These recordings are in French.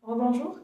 Rebonjour.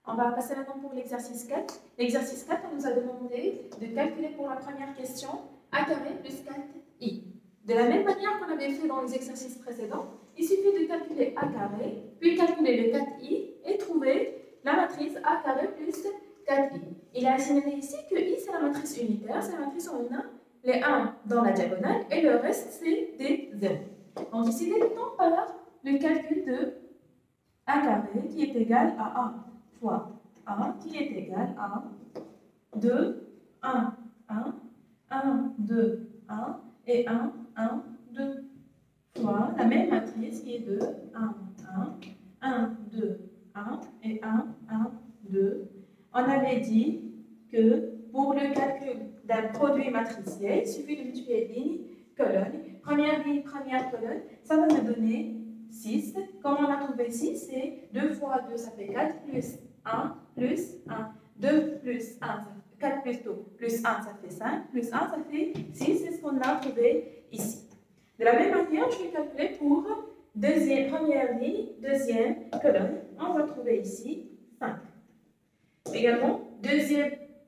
On va passer maintenant pour l'exercice 4. L'exercice 4, on nous a demandé de calculer pour la première question a carré plus 4i. De la même manière qu'on avait fait dans les exercices précédents, il suffit de calculer a carré, puis calculer le 4i et trouver la matrice a carré plus 4i. Il a assigné ici que i c'est la matrice unitaire, c'est la matrice où on a les 1 dans la diagonale et le reste c'est des 0. Donc ici, débutons par le calcul de a carré qui est égal à 1 fois a qui est égal à 2, 1, 1, 1, 2, 1 et 1, 1, 2 fois la même matrice qui est de 1, 1, 1, 2, 1 et 1, 1, 2. On avait dit que pour le calcul d'un produit matriciel, il suffit de multiplier ligne, colonne, première ligne, première colonne, ça va me donner 6. Comment on a trouvé 6? C'est 2 fois 2, ça fait 4, plus 1, plus 1. 2 plus 1, 4 plus 2, plus 1, ça fait 5, plus 1, ça fait 6. C'est ce qu'on a trouvé ici. De la même manière, je vais calculer pour première ligne, deuxième colonne. On va trouver ici 5. Également,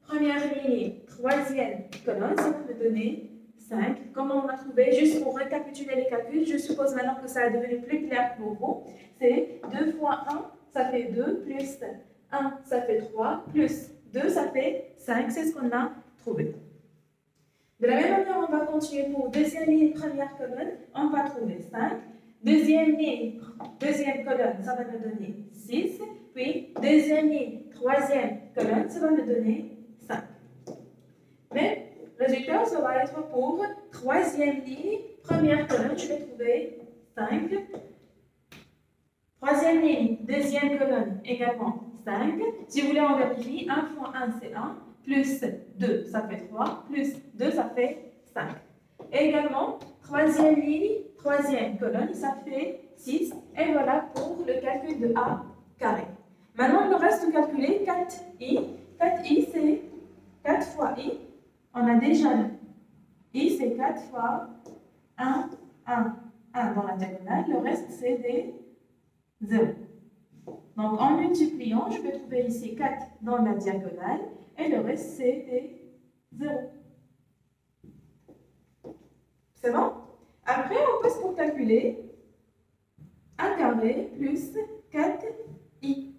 première ligne, troisième colonne, ça va me donner 5. Comment on a trouvé? Juste pour récapituler les calculs, je suppose maintenant que ça est devenu plus clair pour vous. C'est 2 fois 1, ça fait 2, plus 1, ça fait 3, plus 2, ça fait 5. C'est ce qu'on a trouvé. De la même manière, on va continuer pour deuxième ligne, première colonne. On va trouver 5. Deuxième ligne, deuxième colonne, ça va me donner 6. Puis, deuxième ligne, troisième colonne, ça va me donner 5. Mais, résultat, ça va être pour troisième ligne, première colonne, je vais trouver 5. Troisième ligne, deuxième colonne, également 5. Si vous voulez, on vérifie. 1 fois 1, c'est 1. Plus 2, ça fait 3. Plus 2, ça fait 5. Et également, troisième ligne, troisième colonne, ça fait 6. Et voilà pour le calcul de a carré. Maintenant, il nous reste de calculer 4i. 4i, c'est 4 fois i. On a déjà i, c'est 4 fois 1, 1, 1 dans la diagonale. Le reste, c'est des 0. Donc, en multipliant, je vais trouver ici 4 dans la diagonale. Et le reste, c'est des 0. C'est bon? Après, on passe pour calculer a carré plus 4i.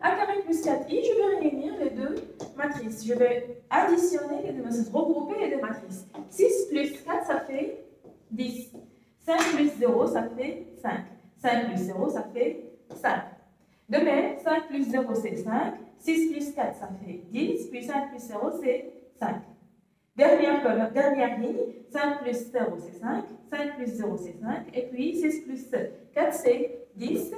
A carré plus 4i, je vais réunir les deux matrices. Je vais additionner les deux matrices, regrouper les deux matrices. 6 plus 4, ça fait 10. 5 plus 0, ça fait 5. 5 plus 0, ça fait 5. De même, 5 plus 0, c'est 5. 6 plus 4, ça fait 10. Puis 5 plus 0, c'est 5. Dernière ligne, 5 plus 0, c'est 5. 5 plus 0, c'est 5. Et puis 6 plus 4, c'est 10.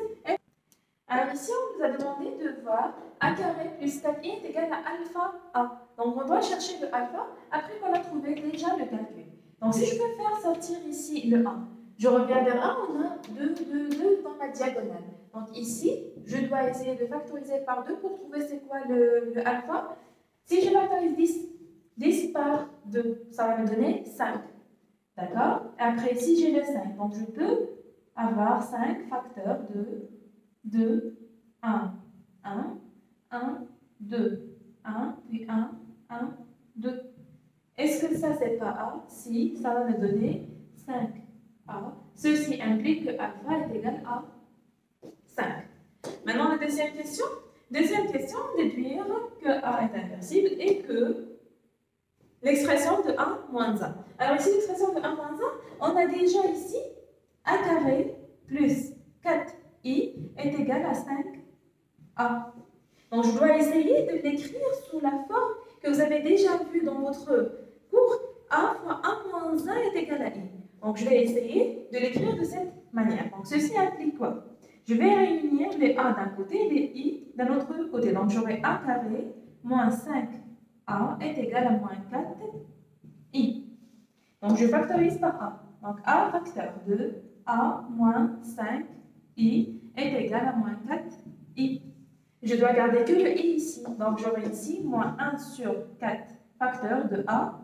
Alors ici, on nous a demandé de voir a carré plus 4i est égal à alpha a. Donc, on doit chercher le alpha après qu'on a trouvé déjà le calcul. Donc, si je veux faire sortir ici le 1, je reviens vers 1, on a 2 dans la diagonale. Donc, ici, je dois essayer de factoriser par 2 pour trouver c'est quoi le alpha. Si je factorise 10 par 2, ça va me donner 5. D'accord? Après, si j'ai le 5, donc je peux avoir 5 facteurs de 2, 1, 1, 1, 2, 1, puis 1, 1, 2. Est-ce que ça, c'est pas A? Si, ça va me donner 5A. Ceci implique que alpha est égal à 5. Maintenant, la deuxième question. Deuxième question, déduire que A est inversible et que l'expression de 1 moins 1. Alors ici, l'expression de 1 moins 1, on a déjà ici a carré plus 4i est égal à 5a. Donc, je dois essayer de l'écrire sous la forme que vous avez déjà vue dans votre cours. A fois 1 moins 1 est égal à i. Donc, je vais essayer de l'écrire de cette manière. Donc, ceci implique quoi? Je vais réunir les a d'un côté et les i d'un autre côté. Donc, j'aurai a carré moins 5a est égal à moins 4i. Donc, je factorise par a. Donc, a facteur de a moins 5i est égal à moins 4i. Je dois garder que le i ici. Donc, j'aurai ici moins 1 sur 4 facteur de a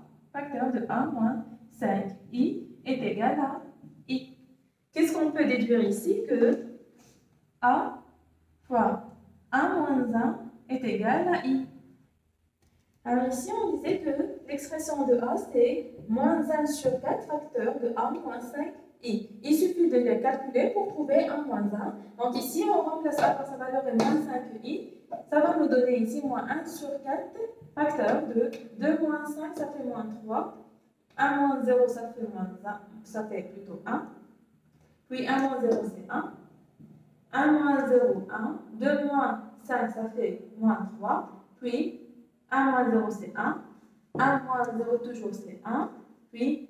moins 5i est égal à i. Qu'est-ce qu'on peut déduire ici? Que a fois 1 moins 1 est égal à I. Alors ici, on disait que l'expression de A, c'est moins 1 sur 4 facteur de A moins 5I. Il suffit de les calculer pour trouver 1 moins 1. Donc ici, on remplace A par sa valeur est moins 5I. Ça va nous donner ici moins 1 sur 4 facteur de 2 moins 5, ça fait moins 3. 1 moins 0, ça fait moins 1, ça fait plutôt 1. Puis 1 moins 0, c'est 1. 1 moins 0, 1. 2 moins 5, ça fait moins 3. Puis 1 moins 0, c'est 1. 1 moins 0, toujours, c'est 1. Puis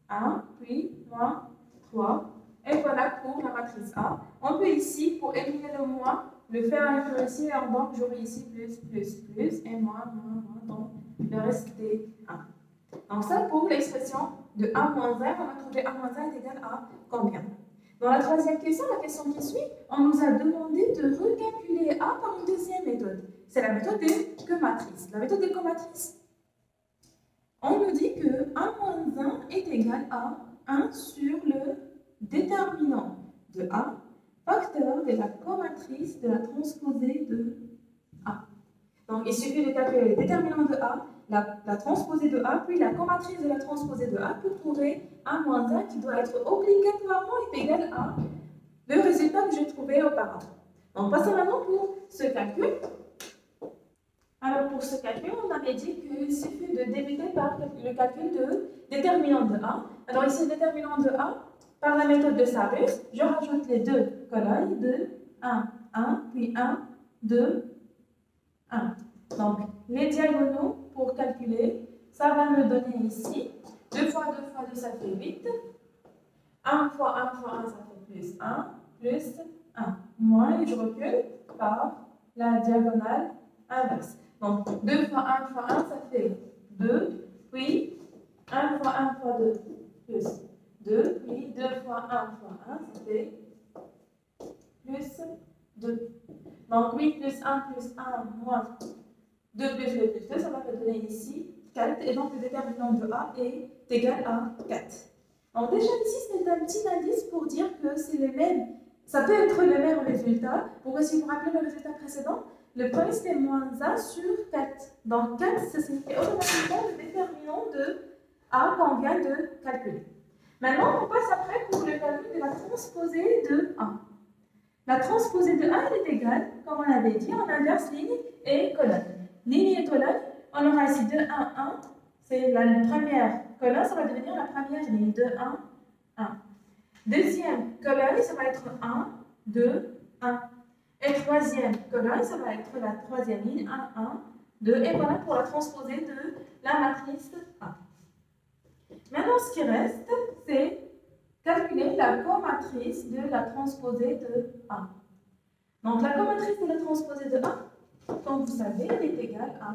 1, puis moins 3. Et voilà pour la matrice A. On peut ici, pour éliminer le moins, le faire inclure ici. Et donc, j'aurai ici plus, et moins. Donc, le reste est 1. Donc, ça pour l'expression de 1 moins 1. On va trouver 1 moins 1 est égal à combien? Dans la troisième question, la question qui suit, on nous a demandé de recalculer A par une deuxième méthode. C'est la méthode des comatrices. La méthode des comatrices, on nous dit que 1 moins 1 est égal à 1 sur le déterminant de A, facteur de la comatrice de la transposée de A. Donc, il suffit de calculer le déterminant de A, la transposée de A, puis la comatrice de la transposée de A pour trouver 1 moins 1 qui doit être obligatoirement égal à le résultat que j'ai trouvé auparavant. Donc, passons maintenant pour ce calcul. Alors, pour ce calcul, on avait dit qu'il suffit de débuter par le calcul de déterminant de A. Alors, ici, le déterminant de A, par la méthode de Sabus, je rajoute les deux colonnes de 1, 1, puis 1, 2, 1. Donc, les diagonaux pour calculer, ça va me donner ici 2 fois 2 fois 2, ça fait 8. 1 fois 1 fois 1, ça fait plus 1, plus 1. Moins, et je recule par la diagonale inverse. Donc, 2 fois 1 fois 1, ça fait 2. Puis, 1 fois 1 fois 2, plus 2. Puis, 2 fois 1 fois 1, ça fait plus 2. Donc, 8 plus 1 plus 1 moins 2 plus 2 plus 2, ça va me donner ici 4. Et donc, le déterminant de A est égal à 4. Donc, déjà ici, c'est un petit indice pour dire que c'est le même. Ça peut être le même résultat. Pourquoi, si vous vous rappelez le résultat précédent, le premier c'était moins 1 sur 4. Donc, 4, ça signifie automatiquement le déterminant de A qu'on vient de calculer. Maintenant, on passe après pour le calcul de la transposée de A. La transposée de A, elle est égale, comme on avait dit, en inverse ligne et colonne. Ligne et colonne, on aura ici 2, 1, 1. C'est la première colonne, ça va devenir la première ligne. 2, 1, 1. Deuxième colonne, ça va être 1, 2, 1. Et troisième colonne, ça va être la troisième ligne, 1, 1, 2. Et voilà pour la transposée de la matrice A. Maintenant, ce qui reste, c'est calculer la comatrice de la transposée de A. Donc, la comatrice de la transposée de A, comme vous savez, elle est égale à...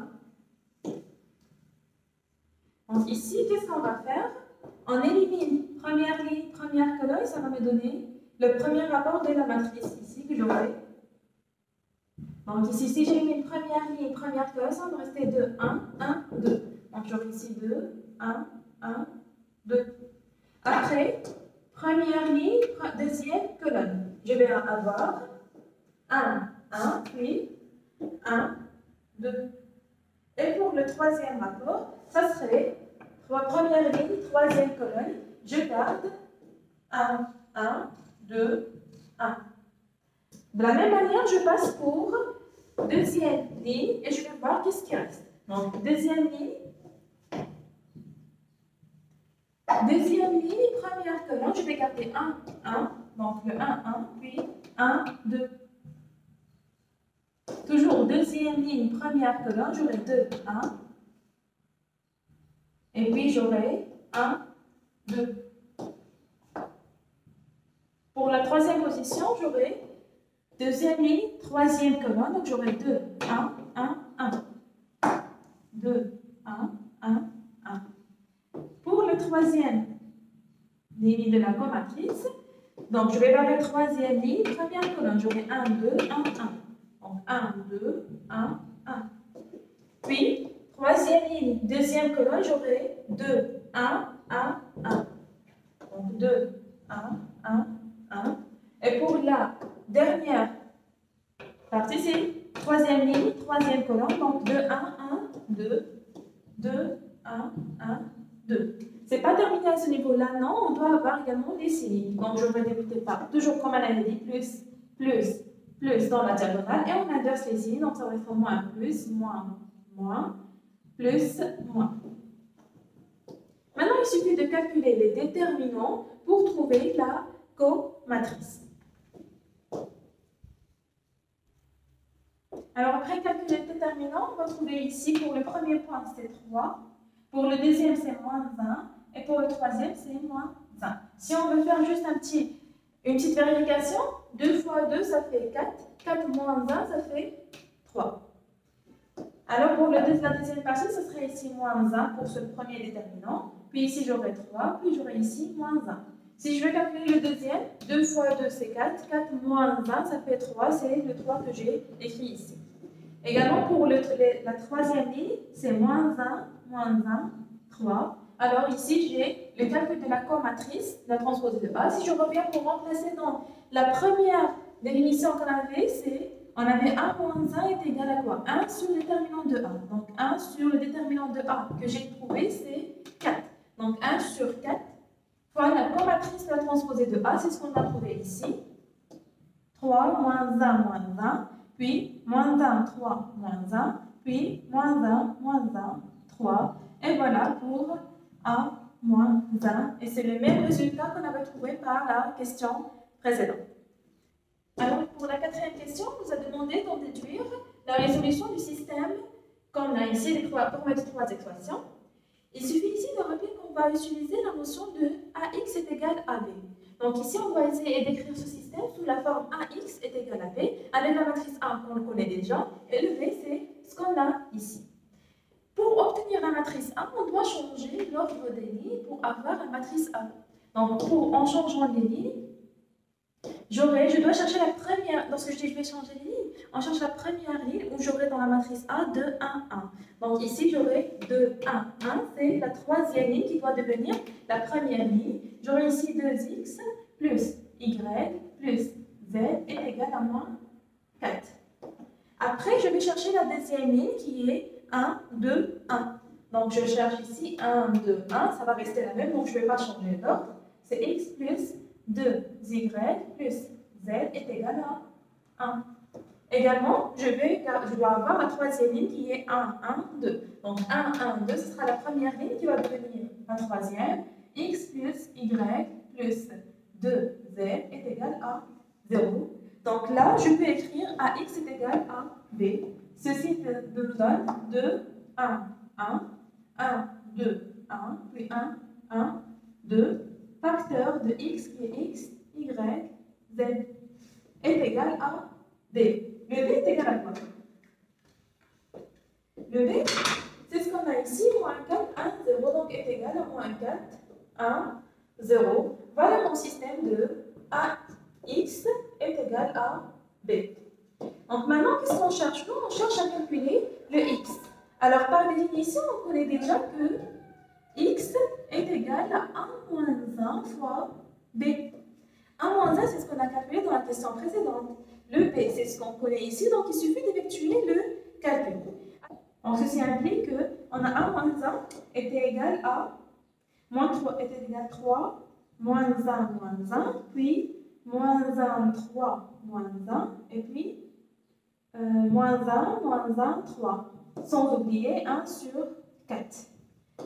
Donc, ici, qu'est-ce qu'on va faire? On élimine première ligne, première colonne, ça va me donner le premier rapport de la matrice ici que j'aurai. Donc, ici, si j'élimine première ligne, première colonne, ça va me rester 2, 1, 1, 2. Donc, j'aurai ici 2, 1, 1, 2. Après, première ligne, deuxième colonne. Je vais avoir 1, 1, puis 1, 2. Et pour le troisième rapport, ça serait première ligne, troisième colonne. Je garde 1, 1, 2, 1. De la même manière, je passe pour deuxième ligne et je vais voir qu'est-ce qui reste. Donc, deuxième ligne, première colonne, je vais garder 1, 1. Donc, le 1, 1, puis 1, 2. Toujours deuxième ligne, première colonne, j'aurai 2, 1. Et puis, j'aurai 1, 2. Pour la troisième position, j'aurai deuxième ligne, troisième colonne, donc j'aurai 2, 1, 1, 1. 2, 1, 1, 1. Pour le troisième ligne de la comatrice, donc je vais voir la troisième ligne, première colonne, j'aurai 1, 2, 1, 1. Donc 1, 2, 1, 1. Puis, troisième ligne, deuxième colonne, j'aurai 2, 1, 1, 1. Donc 2, 1, 1, 1. Et pour la dernière ici, troisième ligne, troisième colonne, donc 2, 1, 1, 2, 2, 1, 1, 2. C'est pas terminé à ce niveau-là, non, on doit avoir également des signes. Donc je vais débuter par, toujours comme elle avait dit, plus, plus, plus dans la diagonale, et on inverse les signes, donc ça va être moins, plus, moins, moins, plus, moins. Maintenant, il suffit de calculer les déterminants pour trouver la comatrice. Alors, après calculer les déterminants, on va trouver ici, pour le premier point, c'est 3. Pour le deuxième, c'est moins 20. Et pour le troisième, c'est moins 20. Si on veut faire juste une petite vérification, 2 fois 2, ça fait 4. 4 moins 1, ça fait 3. Alors, pour la deuxième partie, ce serait ici moins 1 pour ce premier déterminant. Puis ici, j'aurai 3. Puis j'aurai ici moins 1. Si je veux calculer le deuxième, 2 fois 2, c'est 4. 4 moins 1, ça fait 3. C'est le 3 que j'ai écrit ici. Également, pour la troisième ligne, c'est moins 1, moins 1, 3. Alors ici, j'ai le calcul de la comatrice, la transposée de A. Si je reviens pour remplacer dans la première définition qu'on avait, on avait 1 moins 1 est égal à quoi? 1 sur le déterminant de A. Donc 1 sur le déterminant de A que j'ai trouvé, c'est 4. Donc 1 sur 4 fois la comatrice de la transposée de A, c'est ce qu'on a trouvé ici. 3 moins 1 moins 1, puis moins 1, 3 moins 1, puis moins 1, moins 1, 3. Et voilà pour A moins 1. Et c'est le même résultat qu'on avait trouvé par la question précédente. Alors, pour la quatrième question, on nous a demandé d'en déduire la résolution du système qu'on a ici pour mettre 3 équations. Il suffit ici de rappeler qu'on va utiliser la notion de AX est égal à B. Donc ici, on va essayer d'écrire ce système sous la forme AX est égal à B, avec la matrice A qu'on le connaît déjà, et le B, c'est ce qu'on a ici. Pour obtenir la matrice A, on doit changer l'ordre des lignes pour avoir la matrice A. Donc, en changeant les lignes, je dois chercher la première, lorsque je vais changer les lignes, on cherche la première ligne où j'aurai dans la matrice A 2, 1, 1. Donc ici, j'aurai 2, 1, 1, c'est la troisième ligne qui doit devenir la première ligne. J'aurai ici 2x plus y plus z est égal à moins 4. Après, je vais chercher la deuxième ligne qui est 1, 2, 1. Donc je cherche ici 1, 2, 1, ça va rester la même, donc je ne vais pas changer l'ordre. C'est x plus 2y plus z est égal à 1. Également, je dois avoir la troisième ligne qui est 1, 1, 2. Donc 1, 1, 2, ce sera la première ligne qui va devenir la troisième. X plus y plus 2z est égal à 0. Donc là, je peux écrire AX est égal à B. Ceci nous donne 2, 1, 1, 1, 2, 1, puis 1, 1, 2, facteur de x qui est x, y, z est égal à b. Le b est égal à quoi? Le b, c'est ce qu'on a ici, moins 4, 1, 0, donc est égal à moins 4, 1, 0. Voilà mon système de AX est égal à b. Donc maintenant, qu'est-ce qu'on cherche? Nous, on cherche à calculer le x. Alors par définition, on connaît déjà que x est égal à 1 moins 1 fois b. 1 moins 1, c'est ce qu'on a calculé dans la question précédente. Le b, c'est ce qu'on connaît ici, donc il suffit d'effectuer le calcul. Donc ceci implique qu'on a 1 moins 1 était égal à moins 3, était égal à 3, moins 1, moins 1, puis moins 1, 3, moins 1, et puis moins 1, moins 1, 3. Sans oublier 1 sur 4.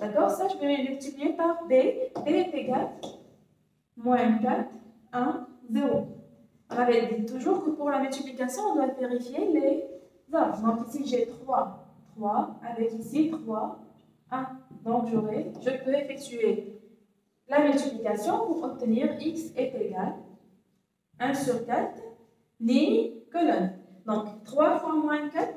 D'accord? Ça, je vais le multiplier par b. b est égal à moins 4, 1, 0. On avait dit toujours que pour la multiplication, on doit vérifier les ordres. Donc ici, j'ai 3, 3, avec ici 3, 1. Donc je peux effectuer la multiplication pour obtenir x est égal à 1 sur 4, ligne, colonne. Donc 3 fois moins 4,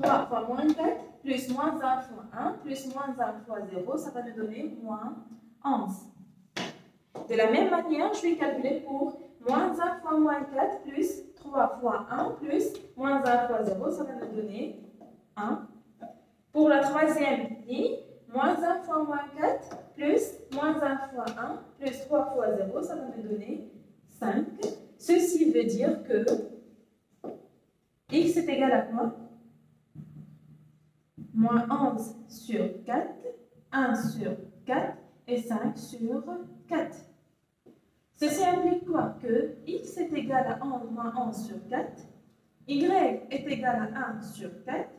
3 fois moins 4, plus moins 1 fois 1, plus moins 1 fois 0, ça va me donner moins 11. De la même manière, je vais calculer pour moins 1 fois moins 4, plus 3 fois 1, plus moins 1 fois 0, ça va me donner 1. Pour la troisième ligne, moins 1 fois moins 4, plus moins 1 fois 1, plus 3 fois 0, ça va me donner 5. Ceci veut dire que est égal à quoi? Moins 11 sur 4, 1 sur 4 et 5 sur 4. Ceci implique quoi? Que x est égal à 11 moins 11 sur 4, y est égal à 1 sur 4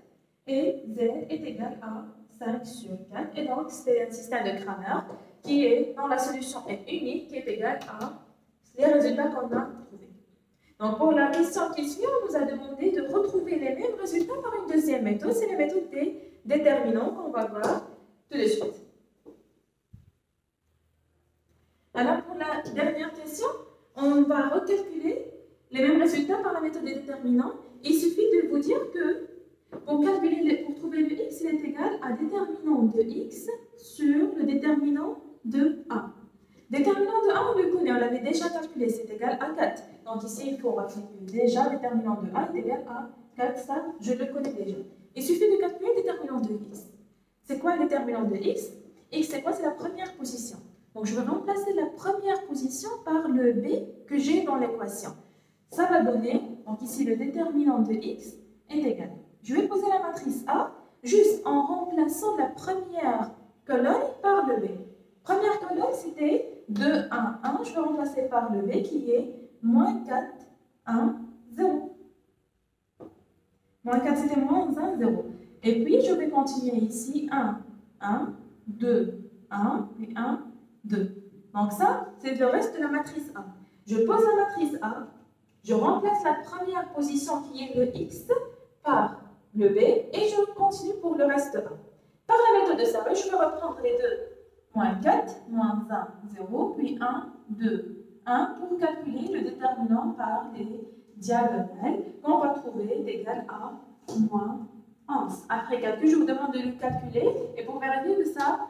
et z est égal à 5 sur 4. Et donc, c'est un système de Cramer qui est dans la solution est unique, qui est égal à les résultats qu'on a trouvés. Donc, pour la question qui suit, on nous a demandé de retrouver les mêmes résultats par une deuxième méthode. C'est la méthode des déterminants qu'on va voir tout de suite. Alors, pour la dernière question, on va recalculer les mêmes résultats par la méthode des déterminants. Il suffit de vous dire que pour trouver le x, il est égal à déterminant de x sur le déterminant de a. Déterminant de a, on le connaît, on l'avait déjà calculé, c'est égal à 4. Donc ici, il faut calculer déjà déterminant de a est égal à 4, ça, je le connais déjà. Il suffit de calculer le déterminant de x. C'est quoi le déterminant de x? X, c'est quoi? C'est la première position. Donc, je vais remplacer la première position par le b que j'ai dans l'équation. Ça va donner, donc ici, le déterminant de x est égal. Je vais poser la matrice A juste en remplaçant la première colonne par le b. Première colonne, c'était 2, 1, 1. Je vais remplacer par le b qui est moins 4, 1, 0. Moins 4, c'était moins 1, 0. Et puis, je vais continuer ici 1, 1, 2, 1, puis 1, 2. Donc ça, c'est le reste de la matrice A. Je pose la matrice A, je remplace la première position qui est le x par le b et je continue pour le reste A. Par la méthode de Sarrus, je vais reprendre les deux. Moins 4, moins 1, 0, puis 1, 2, 1 pour calculer le déterminant par les diagonales qu'on va trouver d'égal à moins 11. Après calcul, je vous demande de le calculer et pour vérifier que ça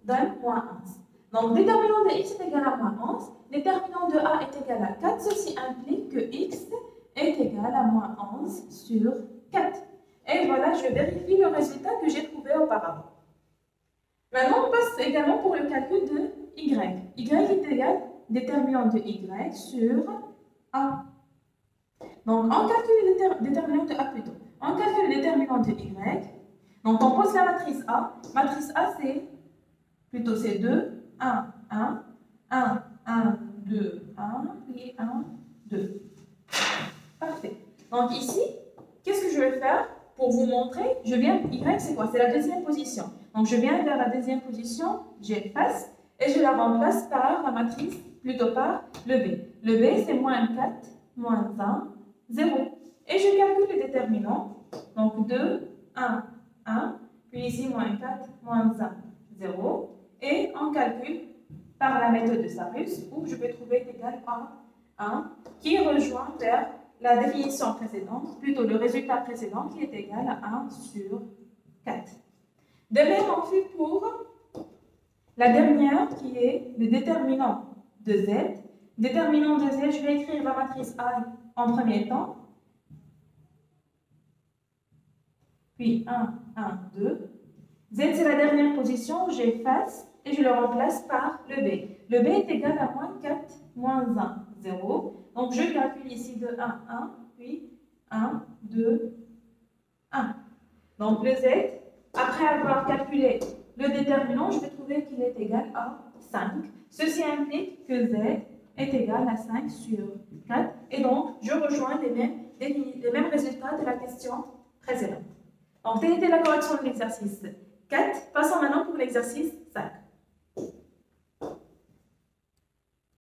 donne moins 11. Donc, déterminant de x est égal à moins 11, déterminant de a est égal à 4. Ceci implique que x est égal à moins 11 sur 4. Et voilà, je vérifie le résultat que j'ai trouvé auparavant. Maintenant, on passe également pour le calcul de y. Y est égal à déterminant de y sur a. Donc, on calcule le déterminant de a plutôt. On calcule le déterminant de y. Donc, on pose la matrice A. Matrice A, c'est 2, 1, 1, 1, 1, 2, 1, et 1, 2. Parfait. Donc ici, qu'est-ce que je vais faire pour vous montrer? Je viens, Y c'est quoi? C'est la deuxième position. Donc je viens vers la deuxième position, j'efface, et je la remplace par la matrice, plutôt par le B. Le B c'est moins 4, moins 1, 0. Et je calcule le déterminant. Donc 2, 1, 1, puis ici moins 4, moins 1, 0. Et on calcule par la méthode de Sarrus, où je vais trouver égal à 1, qui rejoint vers la définition précédente, plutôt le résultat précédent, qui est égal à 1 sur 4. De même, on fait pour la dernière, qui est le déterminant de z. Déterminant de z, je vais écrire la matrice A en premier temps. Puis 1, 1, 2. Z, c'est la dernière position, j'efface et je le remplace par le B. Le B est égal à moins 4, moins 1, 0. Donc, je calcule ici de 1, 1, puis 1, 2, 1. Donc, le Z, après avoir calculé le déterminant, je vais trouver qu'il est égal à 5. Ceci implique que Z est égal à 5 sur 4. Et donc, je rejoins les mêmes résultats de la question précédente. Donc, telle était la correction de l'exercice 4. Passons maintenant pour l'exercice 5.